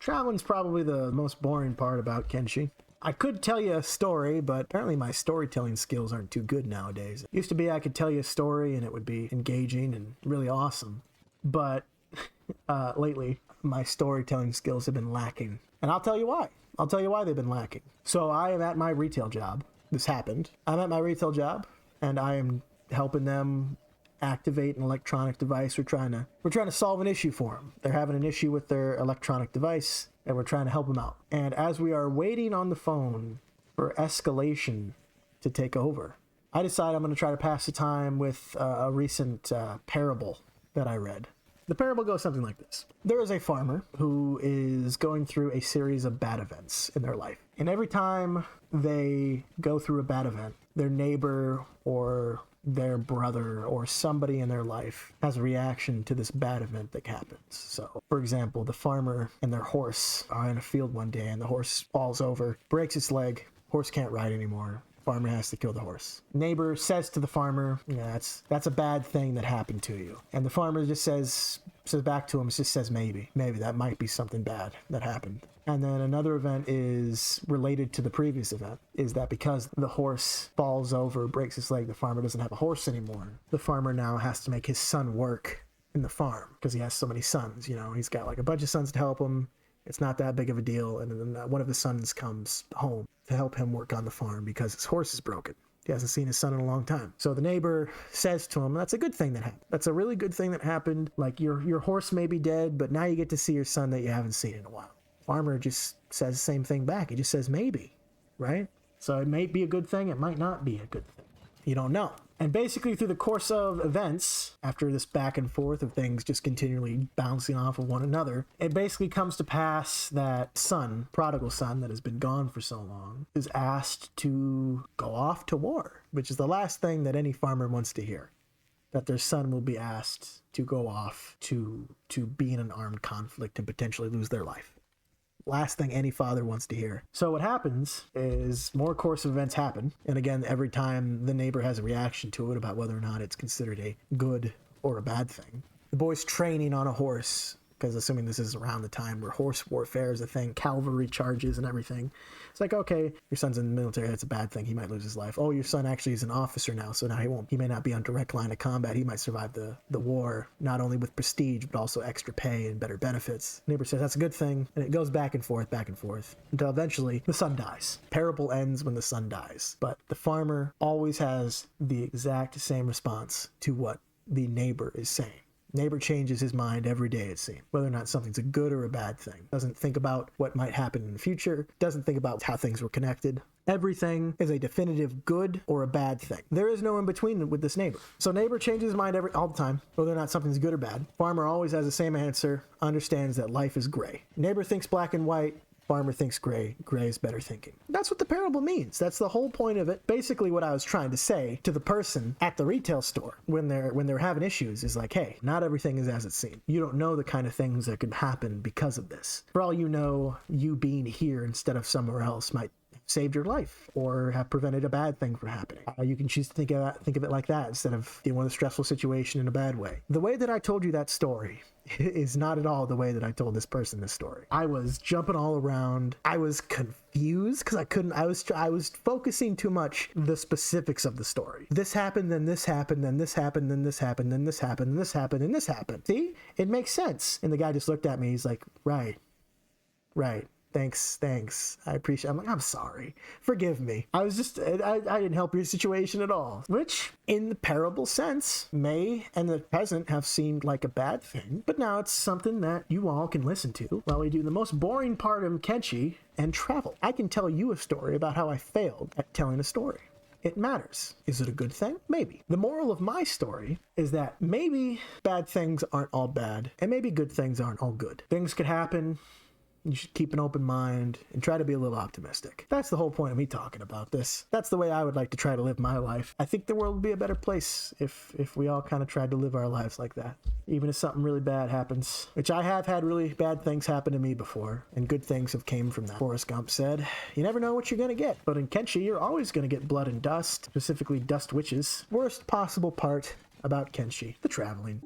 Traveling's probably the most boring part about Kenshi. I could tell you a story, but apparently my storytelling skills aren't too good nowadays. It used to be I could tell you a story and it would be engaging and really awesome. But lately, my storytelling skills have been lacking. And I'll tell you why. I'll tell you why they've been lacking. So I am at my retail job. This happened. I'm at my retail job, and I am helping them activate an electronic device. We're trying to solve an issue for them. They're having an issue with their electronic device, and we're trying to help them out. And as we are waiting on the phone for escalation to take over, I decide I'm going to try to pass the time with a recent parable that I read. The parable goes something like this. There is a farmer who is going through a series of bad events in their life. And every time they go through a bad event, their neighbor or their brother or somebody in their life has a reaction to this bad event that happens. So, for example, the farmer and their horse are in a field one day and the horse falls over, breaks its leg, horse can't ride anymore. Farmer has to kill the horse. Neighbor says to the farmer, yeah, that's a bad thing that happened to you. And the farmer just says back to him, just says maybe that might be something bad that happened. And then another event is related to the previous event, is that because the horse falls over, breaks his leg, the farmer doesn't have a horse anymore. The farmer now has to make his son work in the farm because he has so many sons. You know, he's got like a bunch of sons to help him. It's not that big of a deal. And then one of the sons comes home to help him work on the farm because his horse is broken. He hasn't seen his son in a long time. So the neighbor says to him, that's a good thing that happened. That's a really good thing that happened. Like your horse may be dead, but now you get to see your son that you haven't seen in a while. Farmer just says the same thing back. He just says maybe, right? So it might be a good thing. It might not be a good thing. You don't know. And basically through the course of events, after this back and forth of things just continually bouncing off of one another, it basically comes to pass that son, prodigal son that has been gone for so long, is asked to go off to war, which is the last thing that any farmer wants to hear. That their son will be asked to go off to be in an armed conflict and potentially lose their life. Last thing any father wants to hear. So what happens is more course of events happen. And again, every time the neighbor has a reaction to it about whether or not it's considered a good or a bad thing. The boy's training on a horse, because assuming this is around the time where horse warfare is a thing, cavalry charges and everything. It's like, okay, your son's in the military, that's a bad thing, he might lose his life. Oh, your son actually is an officer now, so now he may not be on direct line of combat, he might survive the war, not only with prestige, but also extra pay and better benefits. Neighbor says that's a good thing, and it goes back and forth, until eventually the son dies. Parable ends when the son dies, but the farmer always has the exact same response to what the neighbor is saying. Neighbor changes his mind every day, it seems, whether or not something's a good or a bad thing. Doesn't think about what might happen in the future, doesn't think about how things were connected. Everything is a definitive good or a bad thing. There is no in between with this neighbor. So neighbor changes his mind all the time, whether or not something's good or bad. Farmer always has the same answer, understands that life is gray. Neighbor thinks black and white, farmer thinks gray. Gray is better thinking. That's what the parable means. That's the whole point of it. Basically what I was trying to say to the person at the retail store when they're having issues is like, hey, not everything is as it seems. You don't know the kind of things that could happen because of this. For all you know, you being here instead of somewhere else might have saved your life or have prevented a bad thing from happening. You can choose to think of it like that instead of dealing with a stressful situation in a bad way. The way that I told you that story is not at all the way that I told this person this story. I was jumping all around. I was confused because I was focusing too much the specifics of the story. This happened, then this happened, then this happened, then this happened, then this happened, then this happened, and this happened. See? It makes sense. And the guy just looked at me. He's like, right. Thanks. I appreciate it. I'm like, I'm sorry. Forgive me. I didn't help your situation at all. Which, in the parable sense, may and the present have seemed like a bad thing. But now it's something that you all can listen to while we do the most boring part of Kenshi and travel. I can tell you a story about how I failed at telling a story. It matters. Is it a good thing? Maybe. The moral of my story is that maybe bad things aren't all bad, and maybe good things aren't all good. Things could happen. You should keep an open mind and try to be a little optimistic. That's the whole point of me talking about this. That's the way I would like to try to live my life. I think the world would be a better place if we all kind of tried to live our lives like that. Even if something really bad happens, which I have had really bad things happen to me before, and good things have came from that. Forrest Gump said, you never know what you're going to get. But in Kenshi, you're always going to get blood and dust, specifically dust witches. Worst possible part about Kenshi, the traveling.